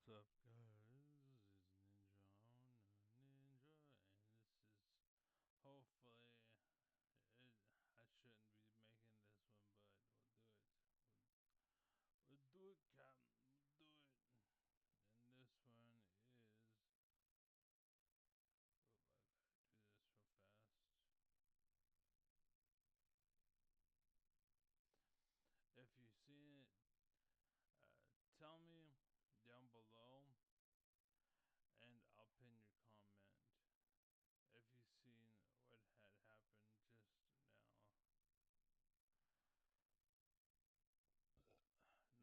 What's up, guys? This is Ninja, and this is hopefully. I shouldn't be making this one, but we'll do it. We'll do it, Captain. We'll do it. And this one is. Oh, I gotta do this real fast. If you've seen it, tell me down below, and I'll pin your comment. If you've seen what had happened just now.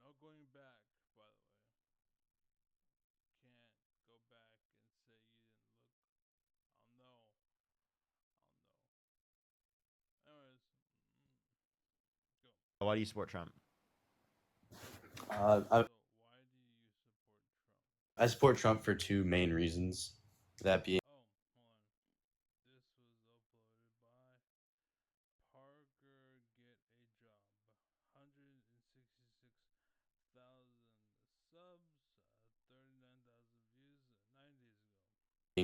No going back, by the way. Can't go back and say you didn't look. I'll know. I'll know. Anyways, go. Why do you support Trump? So, why do you support Trump? I support Trump for two main reasons. That being, Oh, hold on. This was uploaded by Parker Get a Job. 166,000 subs, 39,000 views 9 days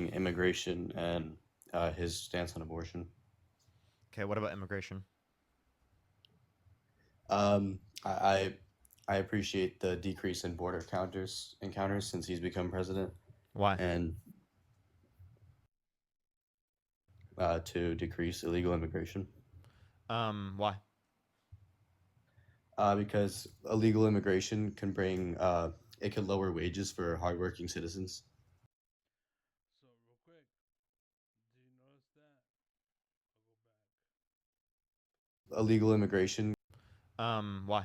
ago. immigration and his stance on abortion. Okay, what about immigration? I appreciate the decrease in border encounters since he's become president, Why? and to decrease illegal immigration. Why? Because illegal immigration can bring it could lower wages for hardworking citizens. So, real quick, do you notice that? I'll go back. Illegal immigration. Why? Why?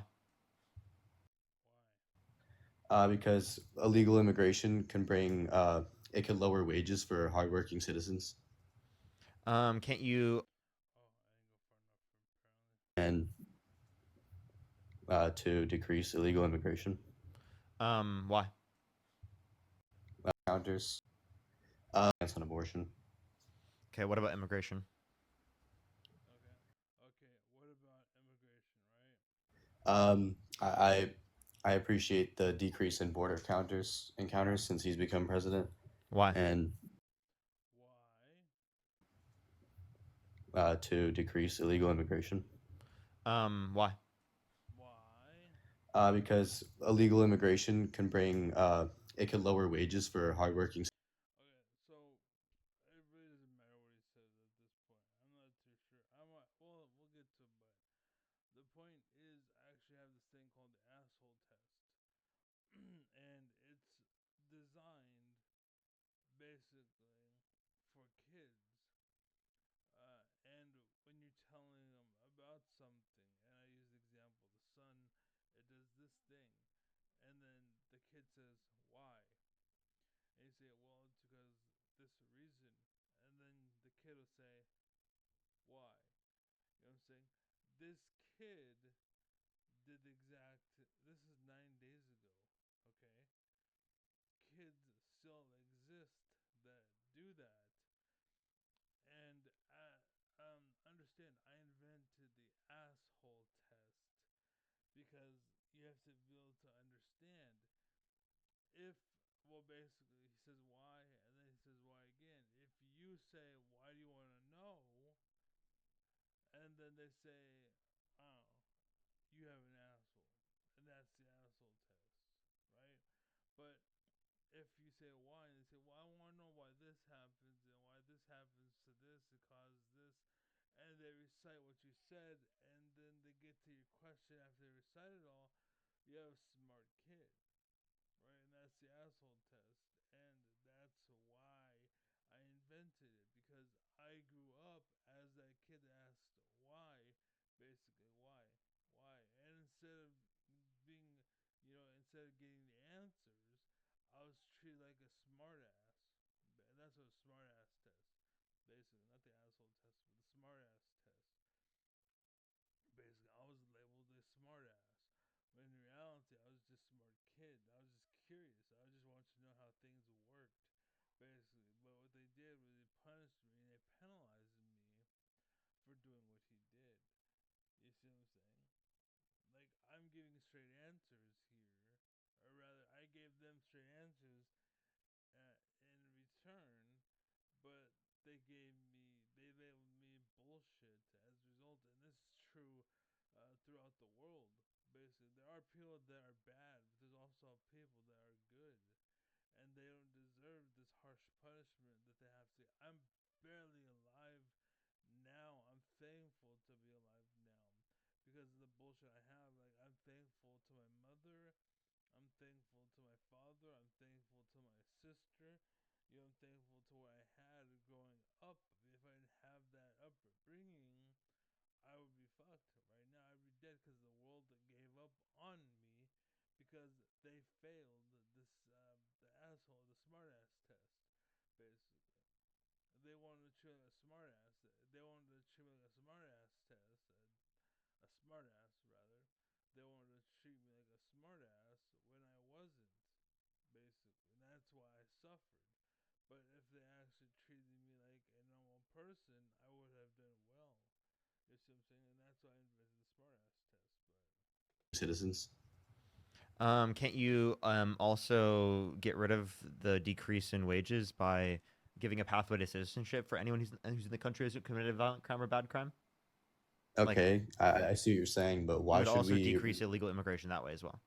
Because illegal immigration can bring it could lower wages for hardworking citizens. Can't you? Oh, I didn't go far enough, apparently. And to decrease illegal immigration. Why? Encounters. Stance on abortion. Okay, what about immigration? Okay. Okay. What about immigration, right? Um, I I appreciate the decrease in border encounters since he's become president, Why? and Why? to decrease illegal immigration. Why? Why? Because illegal immigration can bring it could lower wages for hardworking. Okay, so it really doesn't matter what he says at this point. I'm not too sure. Well, we'll get to it, but the point is, I actually have this thing called the asshole test, and it's designed basically for kids. And when you're telling them about something, and I use the example, the sun, it does this thing, and then the kid says, why? And you say, well, it's because this reason. And then the kid will say, why? You know what I'm saying? This kid did the exact, this is 9 days ago, okay? Kids still exist that do that. And understand, I invented the asshole test because you have to be able to understand if, well, basically, he says why, and then he says why again. If you say, why do you want to know? And then they say, oh, you have an asshole. And that's the asshole test, right? But if you say why, and they say, well, I want to know why this happens and why this happens to this, it causes this, and they recite what you said, and then they get to your question after they recite it all, you have a smart kid, right? And that's the asshole test, and that's why I invented it because I grew up as that kid that asked why, basically why, and instead of being, instead of getting the answers, I was treated like a smartass, and that's what a smartass test, basically, not the asshole test, but the smartass test. Basically, I was labeled a smartass. When in reality, I was just a smart kid. I was just curious. I just wanted to know how things worked, basically. But what they did was they punished me and they penalized me for doing what he did. You see what I'm saying? Like, I'm giving straight answers here. Or rather, I gave them straight answers bullshit as a result, and this is true throughout the world. Basically, there are people that are bad, but there's also people that are good, and they don't deserve this harsh punishment that they have to. I'm barely alive now. I'm thankful to be alive now because of the bullshit I have. Like, I'm thankful to my mother. I'm thankful to my father. I'm thankful to my sister. You know, I'm thankful to what I had growing up. If I didn't have that upbringing, I would be fucked right now. I'd be dead because the world gave up on me because they failed the asshole, the smartass test, basically. They wanted to treat me like a smartass. They wanted to treat me like a smartass test, a smartass rather. They wanted to treat me like a smartass when I wasn't, basically. And that's why I suffered. But if they actually treated me like a normal person, I would have done well. You see what I'm saying? And that's why I invented the smartass test. But Citizens. Can't you also get rid of the decrease in wages by giving a pathway to citizenship for anyone who's in the country who's committed a violent crime or bad crime? Like, Okay, I see what you're saying, but you why would should also we? decrease illegal immigration that way as well.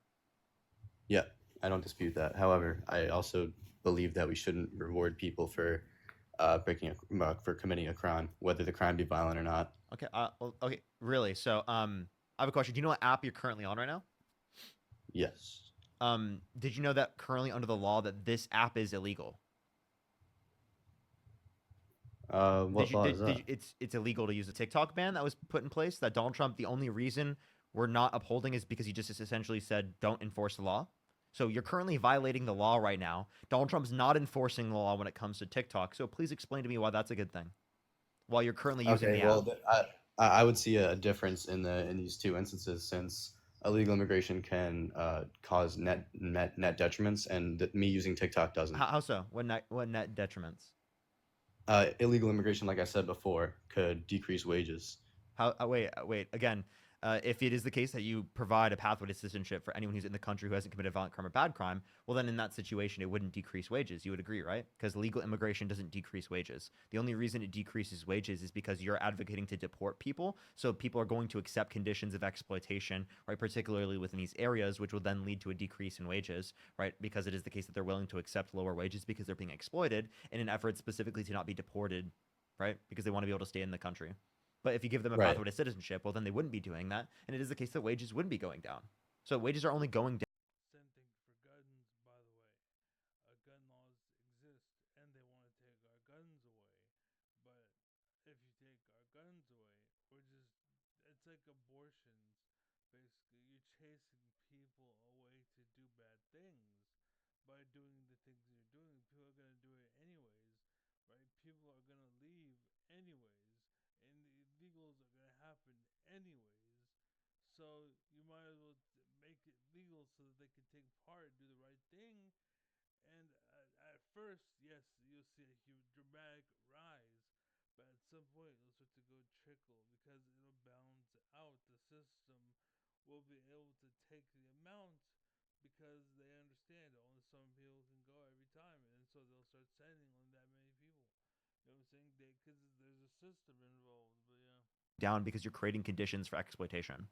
Yeah, I don't dispute that. However, I also believe that we shouldn't reward people for for committing a crime, whether the crime be violent or not. Okay. Okay. Really? So, I have a question. Do you know what app you're currently on right now? Yes. Did you know that currently under the law that this app is illegal? What law is that? It's illegal to use the TikTok ban that was put in place. That Donald Trump, the only reason we're not upholding is because he just essentially said don't enforce the law. So you're currently violating the law right now. Donald Trump's not enforcing the law when it comes to TikTok. So please explain to me why that's a good thing. While you're currently using Okay, the well, app. I would see a difference in these two instances since illegal immigration can cause net detriments, and me using TikTok doesn't. How so? What net detriments? Illegal immigration, like I said before, could decrease wages. How? Wait. Again, if it is the case that you provide a pathway to citizenship for anyone who's in the country who hasn't committed a violent crime or bad crime, well, then in that situation, it wouldn't decrease wages. You would agree, right? Because legal immigration doesn't decrease wages. The only reason it decreases wages is because you're advocating to deport people. So people are going to accept conditions of exploitation, right? Particularly within these areas, which will then lead to a decrease in wages, right? Because it is the case that they're willing to accept lower wages because they're being exploited in an effort specifically to not be deported, right? Because they want to be able to stay in the country. But if you give them a Right. pathway to citizenship, well, then they wouldn't be doing that. And it is the case that wages wouldn't be going down. So wages are only going down. same thing for guns, by the way. Gun laws exist, and they want to take our guns away. But if you take our guns away, it's like abortions. Basically, you're chasing people away to do bad things. By doing the things you're doing, people are going to do it anyways, right? People are going to leave anyways, and the illegals are going to happen anyways. So you might as well make it legal so that they can take part, do the right thing, and at first, yes, you'll see a huge dramatic rise, but at some point it'll start to go trickle because it'll balance out. The system will be able to take the amount because they understand only some people can go every time, and so they'll start sending only that many people. You know what I'm saying? Because there's a system involved, but yeah. Down because you're creating conditions for exploitation.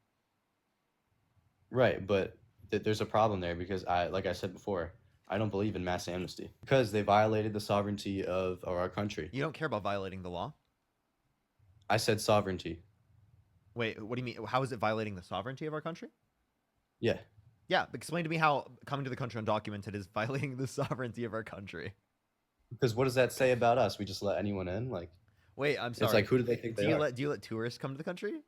Right, but there's a problem there because like I said before, I don't believe in mass amnesty because they violated the sovereignty of our country. You don't care about violating the law? I said sovereignty. Wait, what do you mean? How is it violating the sovereignty of our country? Yeah, Yeah, explain to me how coming to the country undocumented is violating the sovereignty of our country. because what does that say about us? We just let anyone in? Like, Wait, I'm it's sorry. like, who do they think they are? Do you let tourists come to the country?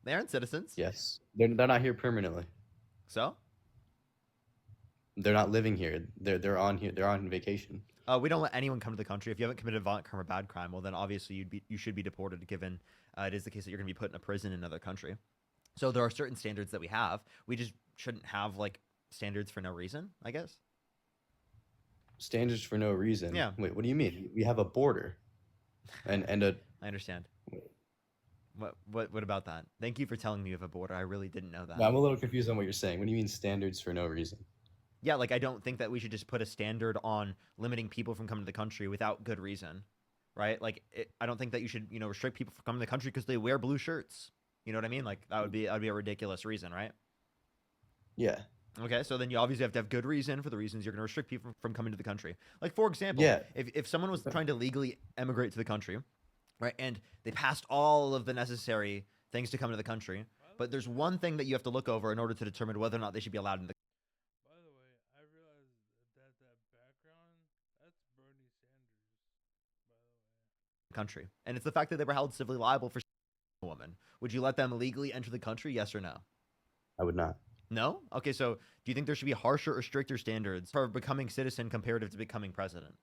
They aren't citizens. Yes, they're not here permanently. So? They're not living here. They're on here. They're on vacation. We don't let anyone come to the country. If you haven't committed a violent crime or bad crime, well, then obviously you should be deported, given it is the case that you're going to be put in a prison in another country. So there are certain standards that we have. We just shouldn't have like standards for no reason, I guess. Standards for no reason. Yeah. Wait, what do you mean? We have a border, and a. I understand. What about that? Thank you for telling me you have a border. I really didn't know that. No, I'm a little confused on what you're saying. What do you mean standards for no reason? Yeah, like I don't think that we should just put a standard on limiting people from coming to the country without good reason, right? Like, I don't think that you should, restrict people from coming to the country because they wear blue shirts. You know what I mean? Like, that would be a ridiculous reason, right? Yeah. Okay, so then you obviously have to have good reason for the reasons you're going to restrict people from coming to the country. Like, for example, Yeah. if someone was trying to legally emigrate to the country, right, and they passed all of the necessary things to come to the country, but there's one thing that you have to look over in order to determine whether or not they should be allowed in the By the way, I realized that background, that's Bernie Sanders. By the way. country, and it's the fact that they were held civilly liable for a woman. Would you let them legally enter the country? Yes or no? I would not. No? Okay, so do you think there should be harsher or stricter standards for becoming citizen comparative to becoming president?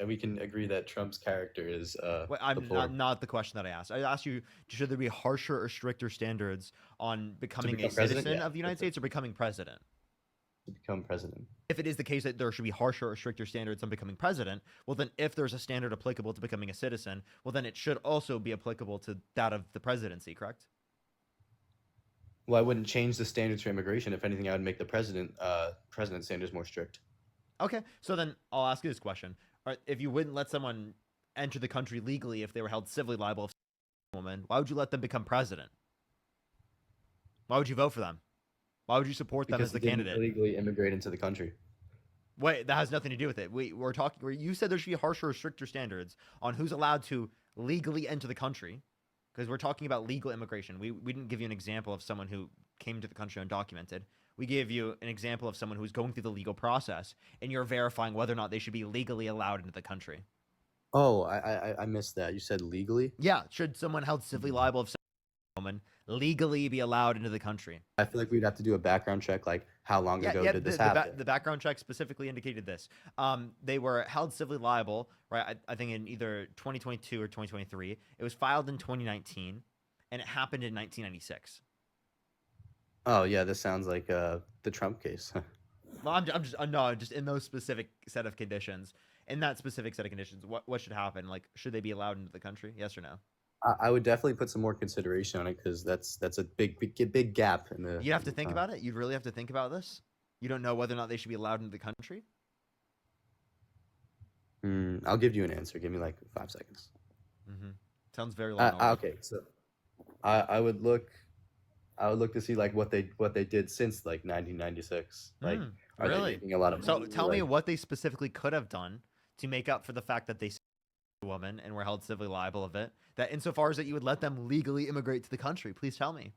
We can agree that Trump's character is Well, I'm deplorable. not the question that I asked. I asked you, should there be harsher or stricter standards on becoming a become president? citizen Yeah, of the United States or becoming president? to become president. If it is the case that there should be harsher or stricter standards on becoming president, well, then if there's a standard applicable to becoming a citizen, well, then it should also be applicable to that of the presidency, correct? Well, I wouldn't change the standards for immigration. If anything, I would make the president standards more strict. Okay, so then I'll ask you this question. If you wouldn't let someone enter the country legally if they were held civilly liable of a woman, why would you let them become president? Why would you vote for them? Why would you support them as the they didn't candidate? illegally immigrate into the country. Wait, that has nothing to do with it. We're talking. You said there should be harsher or stricter standards on who's allowed to legally enter the country, because we're talking about legal immigration. We didn't give you an example of someone who came to the country undocumented. We gave you an example of someone who's going through the legal process, and you're verifying whether or not they should be legally allowed into the country. Oh, I missed that. You said legally? Yeah, should someone held civilly liable of a woman legally be allowed into the country? I feel like we'd have to do a background check, like how long ago did this happen? The background check specifically indicated this. They were held civilly liable, right? I think in either 2022 or 2023. It was filed in 2019, and it happened in 1996. Oh yeah, this sounds like the Trump case. Well, just in those specific set of conditions. In that specific set of conditions, what should happen? Like, should they be allowed into the country? Yes or no? I would definitely put some more consideration on it because that's a big gap in the. You have to think about it. You'd really have to think about this. You don't know whether or not they should be allowed into the country. I'll give you an answer. Give me like 5 seconds. Mm-hmm. Sounds very long. Okay, so I would look to see like what they did since like 1996. Like, are they really? making a lot of So money? tell me what they specifically could have done to make up for the fact that they a woman and were held civilly liable of it. That insofar as that you would let them legally immigrate to the country. Please tell me.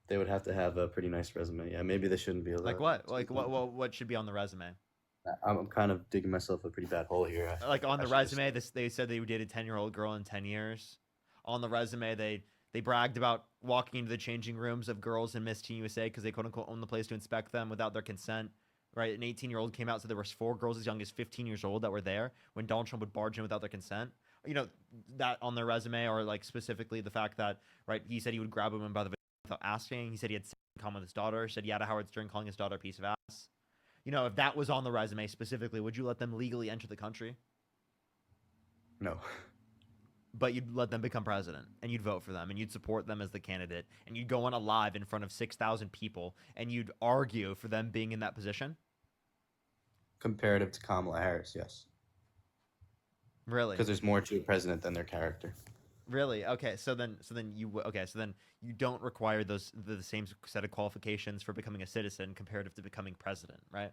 They would have to have a pretty nice resume. Yeah, maybe they shouldn't be allowed. Like what? Like what should be on the resume? I'm kind of digging myself a pretty bad hole here. Like on the I should've resume, they said they dated a 10-year-old girl in 10 years. On the resume, they bragged about walking into the changing rooms of girls in Miss Teen USA because they quote unquote own the place to inspect them without their consent. Right? An 18-year-old came out, so there was 4 girls as young as 15 years old that were there when Donald Trump would barge in without their consent. You know, that on their resume, or like specifically the fact that, right, he said he would grab a woman by the without asking. He said he had sex in common with his daughter. Said he had a Howard Stern calling his daughter a piece of ass. You know, if that was on the resume specifically, would you let them legally enter the country? No. But you'd let them become president, and you'd vote for them, and you'd support them as the candidate, and you'd go on a live in front of 6,000 people, and you'd argue for them being in that position? Comparative to Kamala Harris, yes. Really? Because there's more to a president than their character. Really? Okay. So then you don't require the same set of qualifications for becoming a citizen comparative to becoming president, right?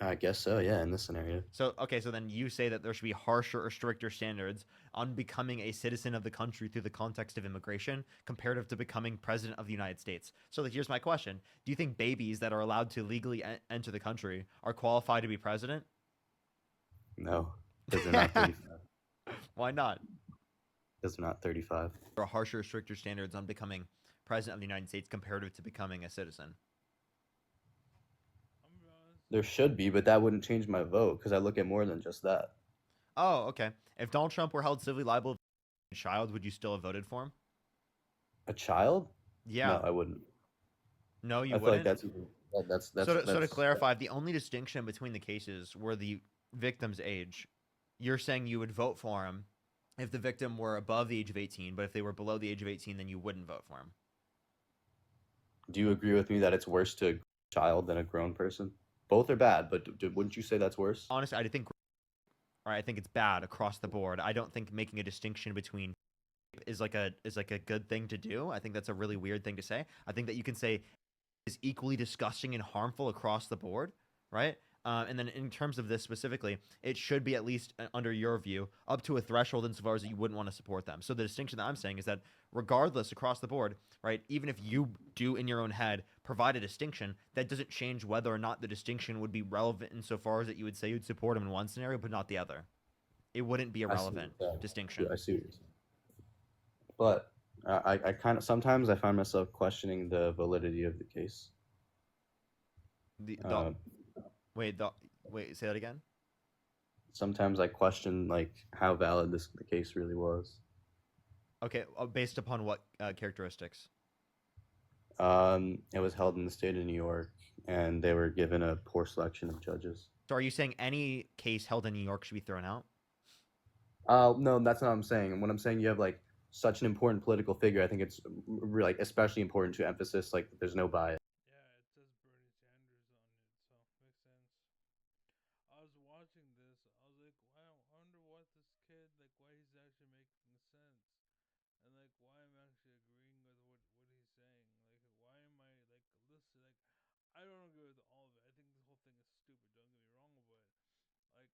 I guess so, yeah, in this scenario. So then you say that there should be harsher or stricter standards on becoming a citizen of the country through the context of immigration comparative to becoming president of the United States. So here's my question. Do you think babies that are allowed to legally enter the country are qualified to be president? No, because they're not 35. Why not? Because they're not 35. There are harsher or stricter standards on becoming president of the United States comparative to becoming a citizen. There should be, but that wouldn't change my vote because I look at more than just that. Oh, okay. If Donald Trump were held civilly liable of a child, would you still have voted for him? A child? Yeah. No, I wouldn't. No, you I feel wouldn't. like that's So to clarify, the only distinction between the cases were the victim's age. You're saying you would vote for him if the victim were above the age of 18, but if they were below the age of 18, then you wouldn't vote for him. Do you agree with me that it's worse to a child than a grown person? Both are bad, but wouldn't you say that's worse? Honestly, I think, or I think it's bad across the board. I don't think making a distinction between is like a good thing to do. I think that's a really weird thing to say. I think that you can say is equally disgusting and harmful across the board, right? And then in terms of this specifically, it should be at least under your view up to a threshold insofar as you wouldn't want to support them. So the distinction that I'm saying is that regardless across the board, right? Even if you do in your own head provide a distinction, that doesn't change whether or not the distinction would be relevant insofar as that you would say you'd support them in one scenario but not the other. It wouldn't be a I see what relevant you're saying. distinction. I see what you're saying. But I kind of sometimes I find myself questioning the validity of the case. Uh, Wait, say that again. Sometimes I question like how valid the case really was. Okay, based upon what characteristics? It was held in the state of New York, and they were given a poor selection of judges. So are you saying any case held in New York should be thrown out? No, that's not what I'm saying. When I'm saying you have like such an important political figure, I think it's like especially important to emphasize like there's no bias. Yeah, it says Bernie Sanders on it, so makes sense. I was watching this. I was like, wow, I wonder what this kid like, why he's actually making sense, and like why I'm actually agreeing with what he's saying. Like, why am I like listen? Like, I don't agree with all of it. I think this whole thing is stupid. Don't get me wrong, but like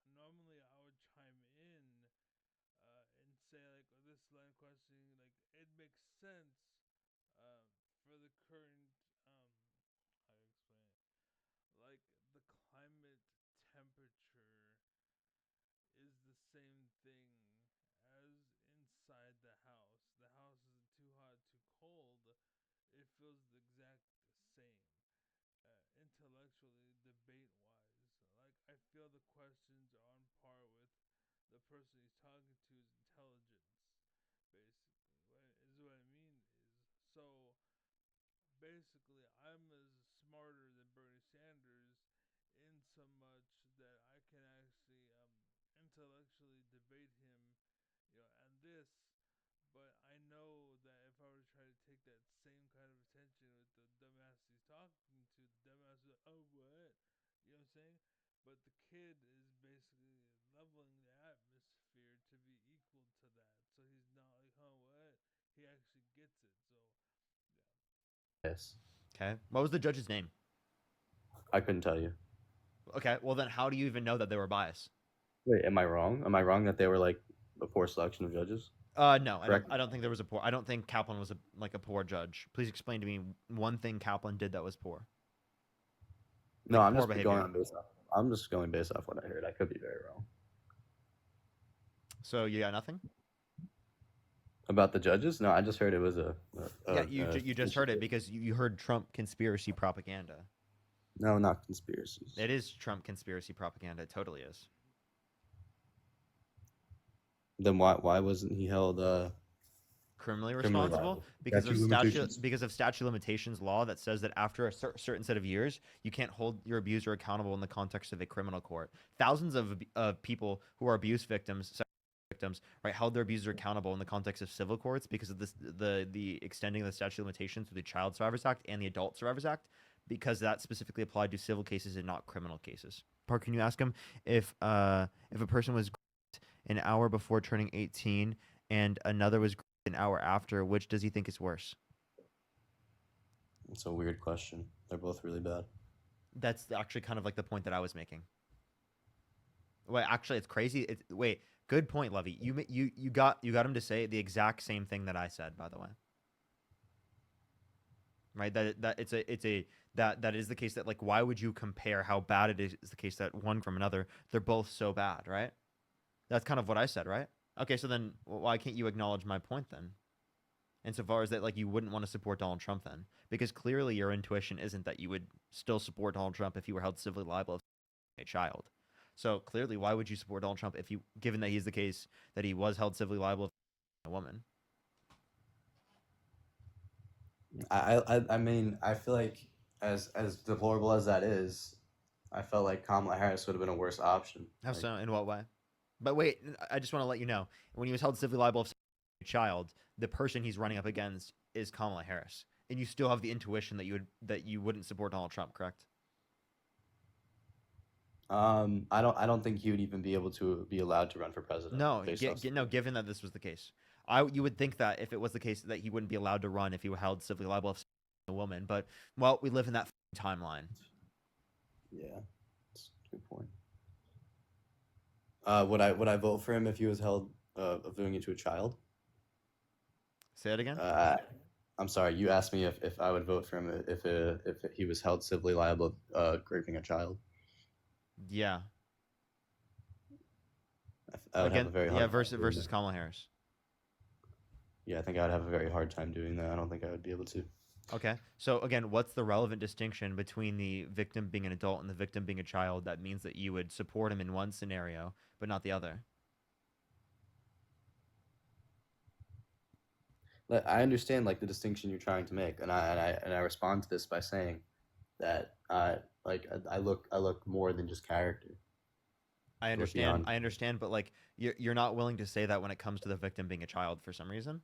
normally I would chime in and say like this line of questioning, like it makes sense um, for the current how do you explain it? Like the climate temperature is the same thing as inside the house. The house isn't too hot, too cold. It feels the exact same, intellectually, debate wise. Like I feel the questions are on par with the person he's talking to's intelligence, basically. What I mean is so basically I'm as smarter than Bernie Sanders in so much that I can actually intellectually debate him, and this. But I know that if I were to try to take that same kind of attention with the dumbass he's talking to, the dumbass is like, oh what? You know what I'm saying? But the kid is basically leveling the atmosphere to be equal to that. So he's not like, oh what? He actually gets it. So yeah. Yes, Okay. What was the judge's name? I couldn't tell you. Okay. Well, then how do you even know that they were biased? Wait, am I wrong? Am I wrong that they were like a poor selection of judges? No, Correct. I don't think there was a poor. I don't think Kaplan was a poor judge. Please explain to me one thing Kaplan did that was poor. No, Like I'm poor just behavior. going on based off. I'm just going based off what I heard. I could be very wrong So you got nothing? about the judges. No, I just heard it was Yeah, you just heard it because you heard Trump conspiracy propaganda. No, not conspiracies. It is Trump conspiracy propaganda. It totally is. Then why wasn't he held Criminally criminally responsible liable? because Statute of of limitations? because of statute of limitations law that says that after a certain set of years, you can't hold your abuser accountable in the context of a criminal court. Thousands of people who are abuse victims, right, held their abuser accountable in the context of civil courts because of this, the extending of the statute of limitations through the Child Survivors Act and the Adult Survivors Act, because that specifically applied to civil cases and not criminal cases. Park, can you ask him if a person was an hour before turning 18 and another was an hour after, which does he think is worse? It's a weird question. They're both really bad. That's actually kind of like the point that I was making. Wait, actually, it's crazy. Wait, good point, Lovey. You got him to say the exact same thing that I said, by the way. Right? That is the case that, like, why would you compare how bad it is the case that one from another? They're both so bad, right? That's kind of what I said, right? Okay, so then why can't you acknowledge my point then? Insofar as that, like, you wouldn't want to support Donald Trump then, because clearly your intuition isn't that you would still support Donald Trump if he were held civilly liable of a child. So clearly, why would you support Donald Trump if you, given that he's the case that he was held civilly liable of a woman? I mean, I feel like as deplorable as that is, I felt like Kamala Harris would have been a worse option. How Like, so? In what way? But wait, I just want to let you know, when he was held civilly liable of a child, the person he's running up against is Kamala Harris. and you still have the intuition that you wouldn't support Donald Trump, correct? I don't think he would even be able to be allowed to run for president No, based off. no. Given that this was the case, you would think that if it was the case that he wouldn't be allowed to run if he were held civilly liable of a woman. But well, we live in that timeline. Yeah, that's a good point. Would I vote for him if he was held of doing it to a child? Say it again. I'm sorry. You asked me if I would vote for him if he was held civilly liable of raping a child. Yeah. I would have a Again, very yeah. hard time doing Versus that. Kamala Harris. Yeah, I think I would have a very hard time doing that. I don't think I would be able to. Okay. So again, what's the relevant distinction between the victim being an adult and the victim being a child that means that you would support him in one scenario but not the other? I understand like the distinction you're trying to make, and I respond to this by saying that I look more than just character. I Look understand. beyond. I understand, but like you're not willing to say that when it comes to the victim being a child for some reason.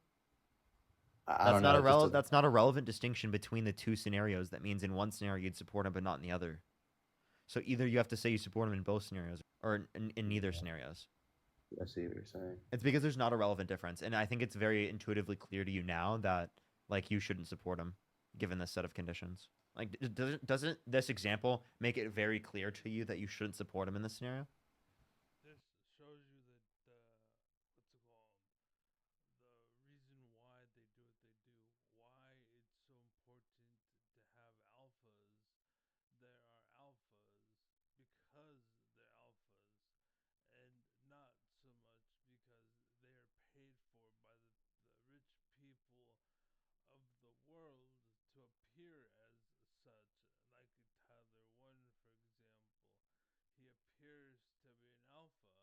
I don't know. It just doesn't. That's not a relevant distinction between the two scenarios. That means in one scenario you'd support him but not in the other. So either you have to say you support him in both scenarios or in neither scenarios. I see what you're saying. It's because there's not a relevant difference, and I think it's very intuitively clear to you now that like you shouldn't support him given this set of conditions. Like doesn't this example make it very clear to you that you shouldn't support him in this scenario? This shows you that what's it called? The reason why they do what they do, why it's so important to have alphas. There are alphas because they're alphas, and not so much because they are paid for by the rich people of the world to appear as such, like Tyler One, for example. He appears to be an alpha,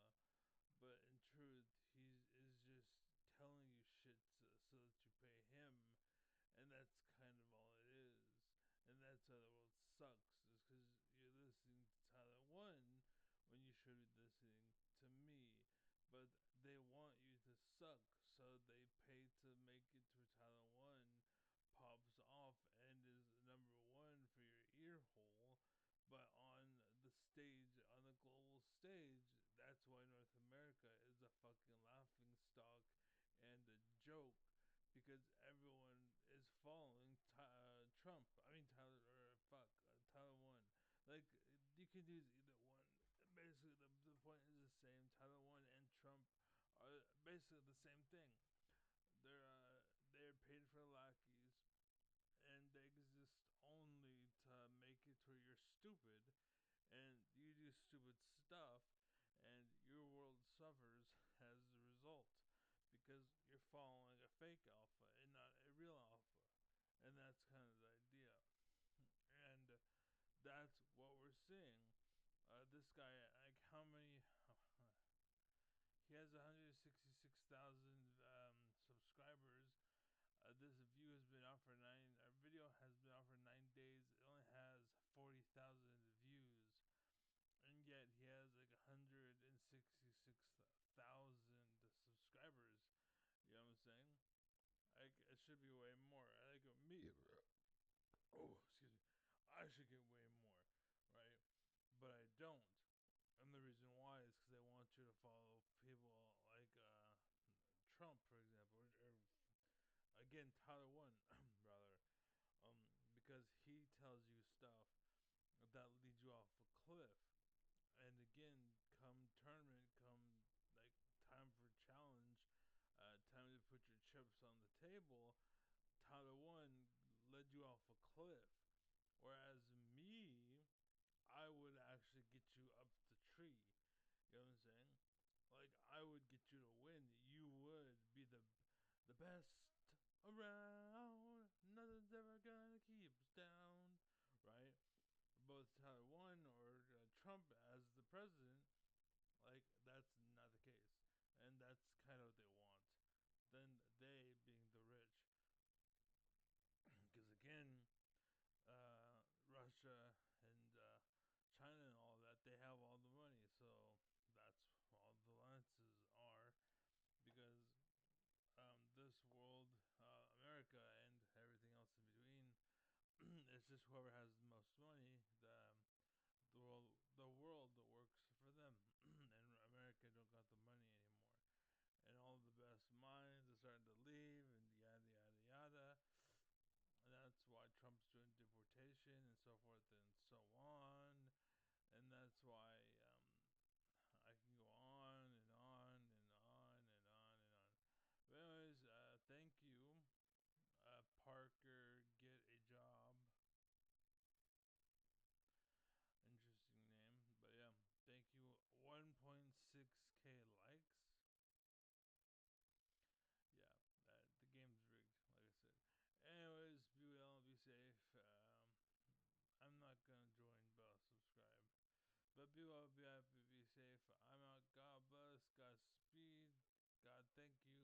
but in truth, he is just telling you shit so that you pay him, and that's kind of all it is. And that's how the world sucks, is because you're listening to Tyler One when you should be listening to me. But they want you to suck, so they pay to make it to Tyler One pops off and is number one for your ear hole. But on the stage, on the global stage, that's why North America is a fucking laughing stock and a joke, because everyone is following Trump. I mean Tyler, or fuck, Tyler One. Like you can use either one. Basically, the point is the same. Tyler One and Trump are basically the same thing. They're paid for lackeys, and they exist only to make it to where you're stupid, and you do stupid stuff, and your world suffers as a result because you're following a fake alpha and not a real alpha, and that's kind of the idea, and that's what we're seeing. This guy, like, how many? He has 166,000 subscribers. This view has been out for nine. Our video has been out for 9 days. It only has 40,000 views, and yet he has like 166,000 subscribers. You know what I'm saying? Like it should be way more. I like me. Oh, excuse me. I should get way more, right? But I don't. And the reason why is because they want you to follow people like Trump, for example, or again Tyler One, rather, because he tells you stuff that leads you off a cliff. And again, come tournament, come like time for challenge, time to put your chips on the table. Tyler One led you off a cliff, whereas me, I would actually get you up the tree. You know what I'm saying? Like I would get you to win. You would be the best around. Nothing's ever gonna keep us down, right? Both Tyler One or Trump as the president, like that's not the case, and that's kind of what they want. Then they being the rich, because again, Russia and China and all that, they have all the money, so that's all the alliances are. Because this world, America, and everything else in between It's just whoever has the most money, the world that works for them, and America don't got the money anymore, and all the best minds are starting to leave, and yada yada yada. And that's why Trump's doing deportation and so forth and so on, and that's why I can go on and on and on and on and on. But anyways, thank you, Parker. Get a job. Interesting name, but yeah, thank you. 1.6k likes. Yeah, the game's rigged, like I said. Anyways, be well, be safe. I'm not gonna join, but I'll subscribe. But be well, be happy, be safe. I'm out. God bless. God speed. God thank you.